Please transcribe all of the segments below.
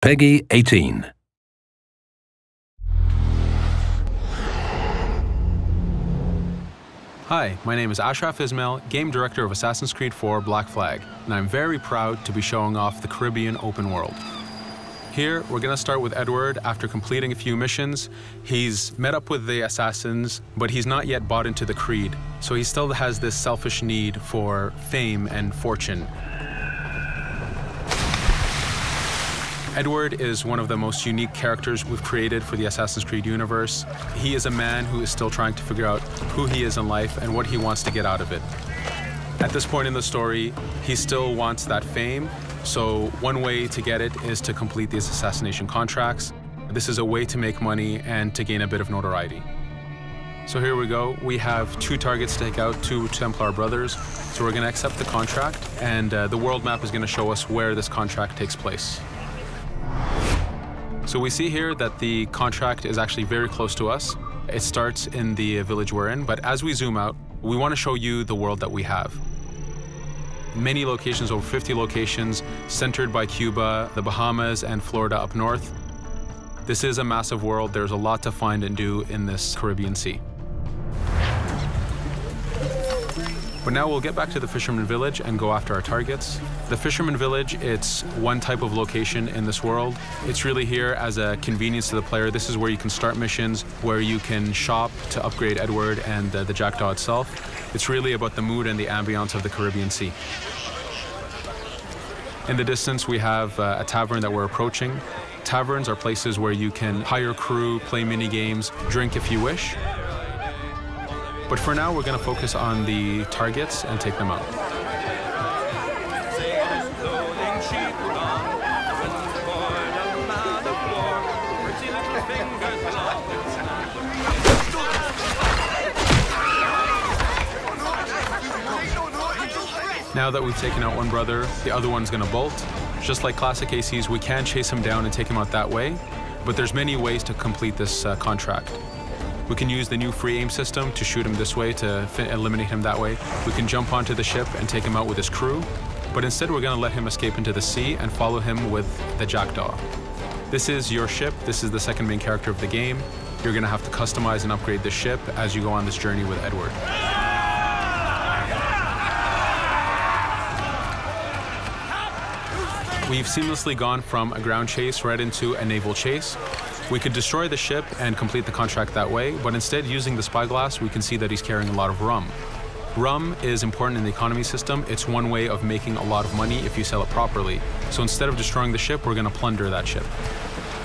Peggy 18. Hi, my name is Ashraf Ismail, Game Director of Assassin's Creed 4 Black Flag, and I'm very proud to be showing off the Caribbean open world. Here, we're going to start with Edward. After completing a few missions, he's met up with the assassins, but he's not yet bought into the creed, so he still has this selfish need for fame and fortune. Edward is one of the most unique characters we've created for the Assassin's Creed universe. He is a man who is still trying to figure out who he is in life and what he wants to get out of it. At this point in the story, he still wants that fame, so one way to get it is to complete these assassination contracts. This is a way to make money and to gain a bit of notoriety. So here we go. We have 2 targets to take out, 2 Templar brothers. So we're going to accept the contract, and the world map is going to show us where this contract takes place. So we see here that the contract is actually very close to us. It starts in the village we're in, but as we zoom out, we want to show you the world that we have. Many locations, over 50 locations, centered by Cuba, the Bahamas, and Florida up north. This is a massive world. There's a lot to find and do in this Caribbean Sea. But now we'll get back to the Fisherman Village and go after our targets. The Fisherman Village, it's one type of location in this world. It's really here as a convenience to the player. This is where you can start missions, where you can shop to upgrade Edward and the Jackdaw itself. It's really about the mood and the ambiance of the Caribbean Sea. In the distance, we have a tavern that we're approaching. Taverns are places where you can hire crew, play mini games, drink if you wish. But for now, we're going to focus on the targets and take them out. Now that we've taken out one brother, the other one's going to bolt. Just like classic ACs, we can chase him down and take him out that way, but there's many ways to complete this contract. We can use the new free aim system to shoot him this way, to eliminate him that way. We can jump onto the ship and take him out with his crew, but instead we're going to let him escape into the sea and follow him with the Jackdaw. This is your ship. This is the second main character of the game. You're going to have to customize and upgrade the ship as you go on this journey with Edward. We've seamlessly gone from a ground chase right into a naval chase. We could destroy the ship and complete the contract that way, but instead, using the spyglass, we can see that he's carrying a lot of rum. Rum is important in the economy system. It's one way of making a lot of money if you sell it properly. So instead of destroying the ship, we're going to plunder that ship.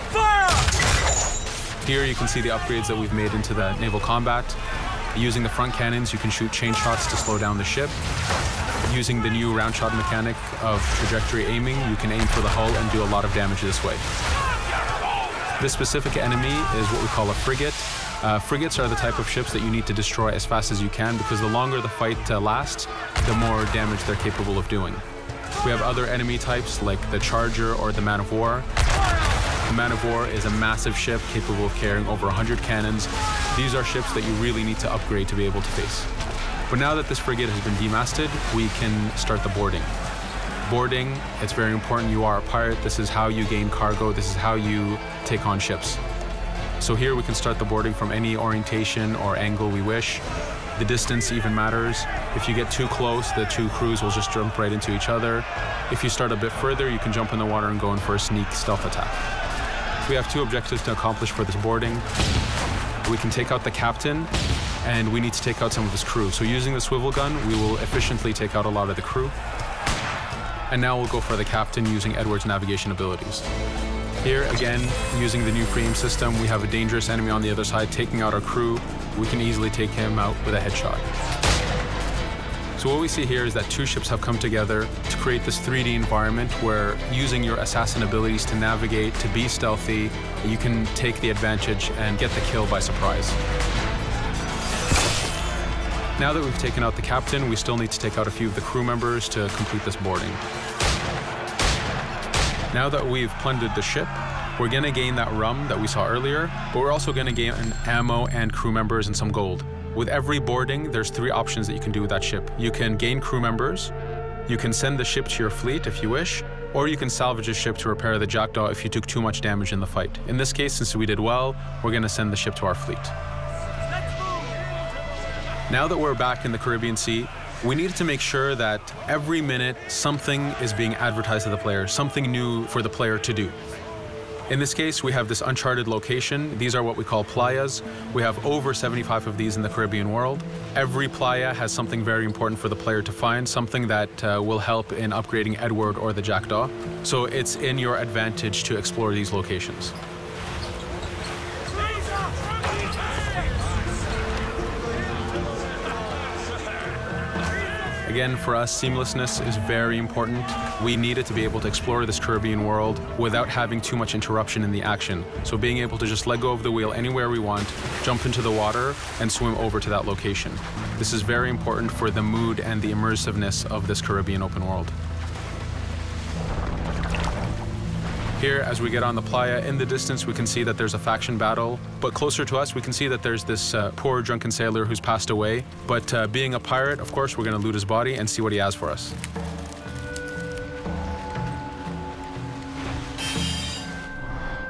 Fire! Here you can see the upgrades that we've made into the naval combat. Using the front cannons, you can shoot chain shots to slow down the ship. Using the new round shot mechanic of trajectory aiming, you can aim for the hull and do a lot of damage this way. This specific enemy is what we call a frigate. Frigates are the type of ships that you need to destroy as fast as you can, because the longer the fight lasts, the more damage they're capable of doing. We have other enemy types like the Charger or the Man of War. The Man of War is a massive ship capable of carrying over 100 cannons. These are ships that you really need to upgrade to be able to face. But now that this frigate has been demasted, we can start the boarding. Boarding, it's very important. You are a pirate. This is how you gain cargo. This is how you take on ships. So here we can start the boarding from any orientation or angle we wish. The distance even matters. If you get too close, the 2 crews will just jump right into each other. If you start a bit further, you can jump in the water and go in for a sneak stealth attack. We have 2 objectives to accomplish for this boarding. We can take out the captain, and we need to take out some of his crew. So using the swivel gun, we will efficiently take out a lot of the crew. And now we'll go for the captain using Edward's navigation abilities. Here, again, using the new free aim system, we have a dangerous enemy on the other side taking out our crew. We can easily take him out with a headshot. So what we see here is that 2 ships have come together to create this 3D environment where, using your assassin abilities to navigate, to be stealthy, you can take the advantage and get the kill by surprise. Now that we've taken out the captain, we still need to take out a few of the crew members to complete this boarding. Now that we've plundered the ship, we're going to gain that rum that we saw earlier, but we're also going to gain ammo and crew members and some gold. With every boarding, there's 3 options that you can do with that ship. You can gain crew members, you can send the ship to your fleet if you wish, or you can salvage a ship to repair the jackdaw if you took too much damage in the fight. In this case, since we did well, we're going to send the ship to our fleet. Now that we're back in the Caribbean Sea, we needed to make sure that every minute something is being advertised to the player, something new for the player to do. In this case, we have this uncharted location. These are what we call playas. We have over 75 of these in the Caribbean world. Every playa has something very important for the player to find, something that will help in upgrading Edward or the jackdaw. So it's in your advantage to explore these locations. Again, for us, seamlessness is very important. We needed to be able to explore this Caribbean world without having too much interruption in the action. So being able to just let go of the wheel anywhere we want, jump into the water, and swim over to that location. This is very important for the mood and the immersiveness of this Caribbean open world. Here, as we get on the playa, in the distance we can see that there's a faction battle, but closer to us we can see that there's this poor drunken sailor who's passed away. But being a pirate, of course, we're going to loot his body and see what he has for us.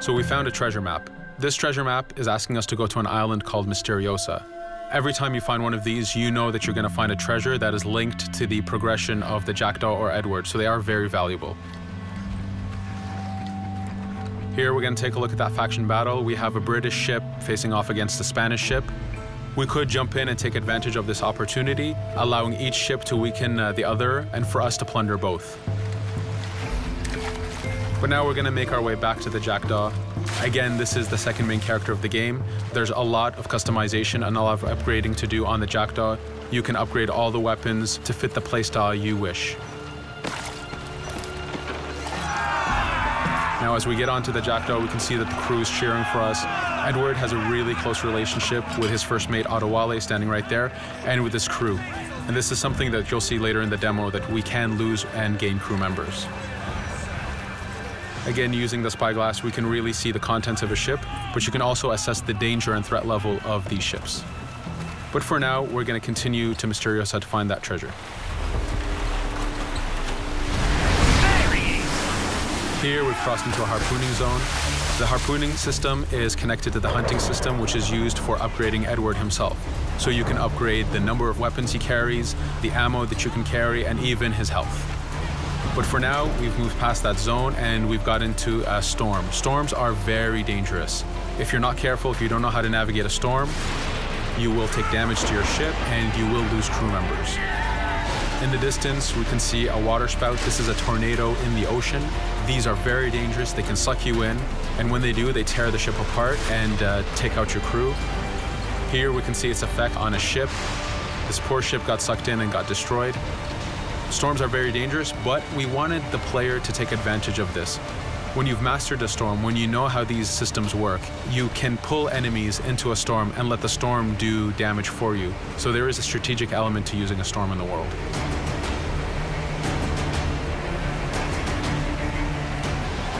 So we found a treasure map. This treasure map is asking us to go to an island called Misteriosa. Every time you find one of these, you know that you're going to find a treasure that is linked to the progression of the jackdaw or Edward, so they are very valuable. Here we're going to take a look at that faction battle. We have a British ship facing off against a Spanish ship. We could jump in and take advantage of this opportunity, allowing each ship to weaken the other and for us to plunder both. But now we're going to make our way back to the jackdaw. Again, this is the second main character of the game. There's a lot of customization and a lot of upgrading to do on the jackdaw. You can upgrade all the weapons to fit the playstyle you wish. Now, as we get onto the jackdaw, we can see that the crew is cheering for us. Edward has a really close relationship with his first mate, Adewale, standing right there, and with his crew. And this is something that you'll see later in the demo, that we can lose and gain crew members. Again, using the spyglass, we can really see the contents of a ship, but you can also assess the danger and threat level of these ships. But for now, we're going to continue to Misteriosa to find that treasure. Here we've crossed into a harpooning zone. The harpooning system is connected to the hunting system, which is used for upgrading Edward himself. So you can upgrade the number of weapons he carries, the ammo that you can carry, and even his health. But for now, we've moved past that zone and we've got into a storm. Storms are very dangerous. If you're not careful, if you don't know how to navigate a storm, you will take damage to your ship and you will lose crew members. In the distance, we can see a water spout. This is a tornado in the ocean. These are very dangerous. They can suck you in, and when they do, they tear the ship apart and take out your crew. Here we can see its effect on a ship. This poor ship got sucked in and got destroyed. Storms are very dangerous, but we wanted the player to take advantage of this. When you've mastered a storm, when you know how these systems work, you can pull enemies into a storm and let the storm do damage for you. So there is a strategic element to using a storm in the world.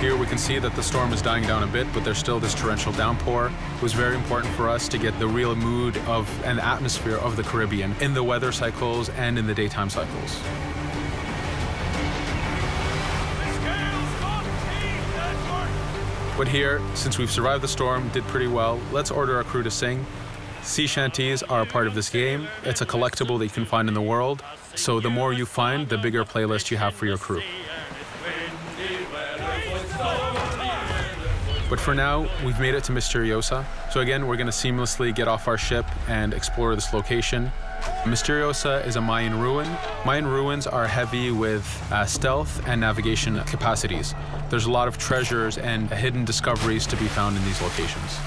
Here we can see that the storm is dying down a bit, but there's still this torrential downpour. It was very important for us to get the real mood of and atmosphere of the Caribbean in the weather cycles and in the daytime cycles. But here, since we've survived the storm, did pretty well, let's order our crew to sing. Sea shanties are a part of this game. It's a collectible that you can find in the world. So the more you find, the bigger playlist you have for your crew. But for now, we've made it to Misteriosa. So again, we're going to seamlessly get off our ship and explore this location. Misteriosa is a Mayan ruin. Mayan ruins are heavy with stealth and navigation capacities. There's a lot of treasures and hidden discoveries to be found in these locations.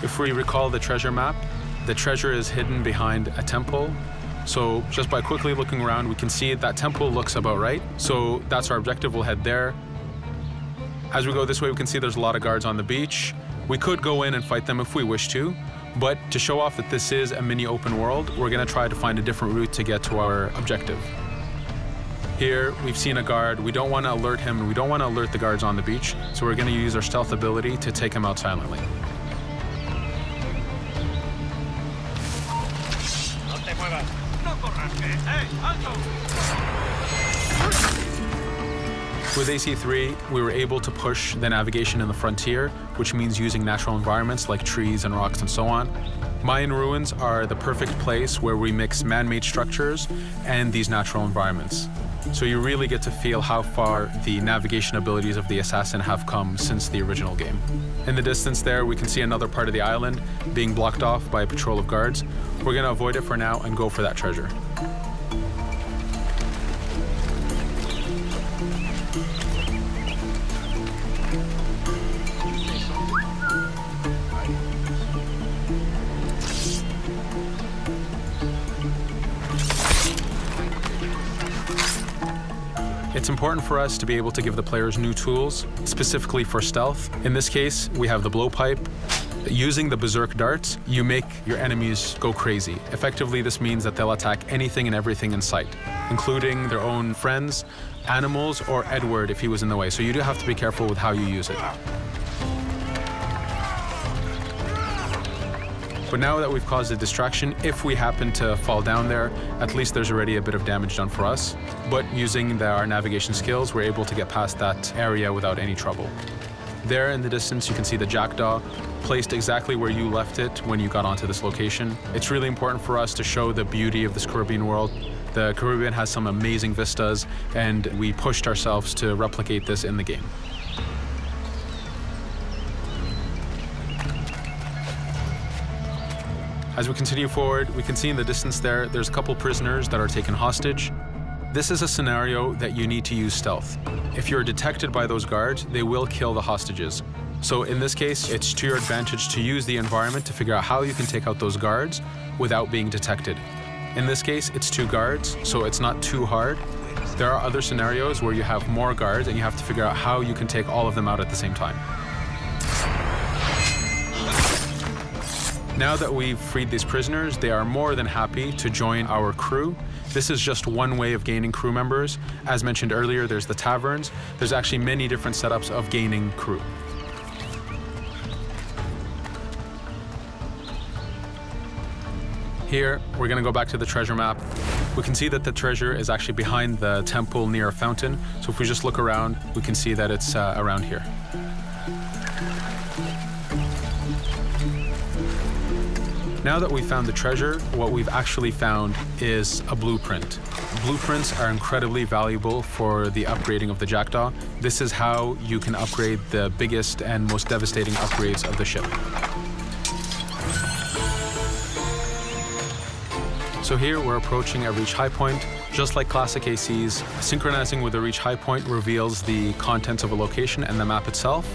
If we recall the treasure map, the treasure is hidden behind a temple. So just by quickly looking around, we can see that temple looks about right. So that's our objective. We'll head there. As we go this way, we can see there's a lot of guards on the beach. We could go in and fight them if we wish to, but to show off that this is a mini open world, we're going to try to find a different route to get to our objective. Here, we've seen a guard. We don't want to alert him, and we don't want to alert the guards on the beach, so we're going to use our stealth ability to take him out silently. No te With AC3, we were able to push the navigation in the frontier, which means using natural environments like trees and rocks and so on. Mayan ruins are the perfect place where we mix man-made structures and these natural environments. So you really get to feel how far the navigation abilities of the assassin have come since the original game. In the distance there, we can see another part of the island being blocked off by a patrol of guards. We're going to avoid it for now and go for that treasure. It's important for us to be able to give the players new tools, specifically for stealth. In this case, we have the blowpipe. Using the berserk darts, you make your enemies go crazy. Effectively, this means that they'll attack anything and everything in sight, including their own friends, animals, or Edward if he was in the way. So you do have to be careful with how you use it. But now that we've caused a distraction, if we happen to fall down there, at least there's already a bit of damage done for us. But using our navigation skills, we're able to get past that area without any trouble. There in the distance, you can see the jackdaw placed exactly where you left it when you got onto this location. It's really important for us to show the beauty of this Caribbean world. The Caribbean has some amazing vistas, and we pushed ourselves to replicate this in the game. As we continue forward, we can see in the distance there's a couple prisoners that are taken hostage. This is a scenario that you need to use stealth. If you're detected by those guards, they will kill the hostages. So in this case, it's to your advantage to use the environment to figure out how you can take out those guards without being detected. In this case, it's 2 guards, so it's not too hard. There are other scenarios where you have more guards and you have to figure out how you can take all of them out at the same time. Now that we've freed these prisoners, they are more than happy to join our crew. This is just one way of gaining crew members. As mentioned earlier, there's the taverns. There's actually many different setups of gaining crew. Here, we're going to go back to the treasure map. We can see that the treasure is actually behind the temple near a fountain. So if we just look around, we can see that it's around here. Now that we've found the treasure, what we've actually found is a blueprint. Blueprints are incredibly valuable for the upgrading of the jackdaw. This is how you can upgrade the biggest and most devastating upgrades of the ship. So here we're approaching a reach high point. Just like classic ACs, synchronizing with a reach high point reveals the contents of a location and the map itself.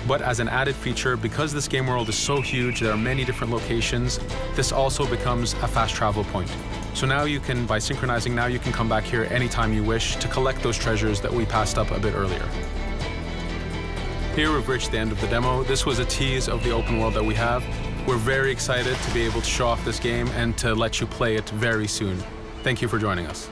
But as an added feature, because this game world is so huge, there are many different locations, this also becomes a fast travel point. So now you can, by synchronizing, now you can come back here anytime you wish to collect those treasures that we passed up a bit earlier. Here we've reached the end of the demo. This was a tease of the open world that we have. We're very excited to be able to show off this game and to let you play it very soon. Thank you for joining us.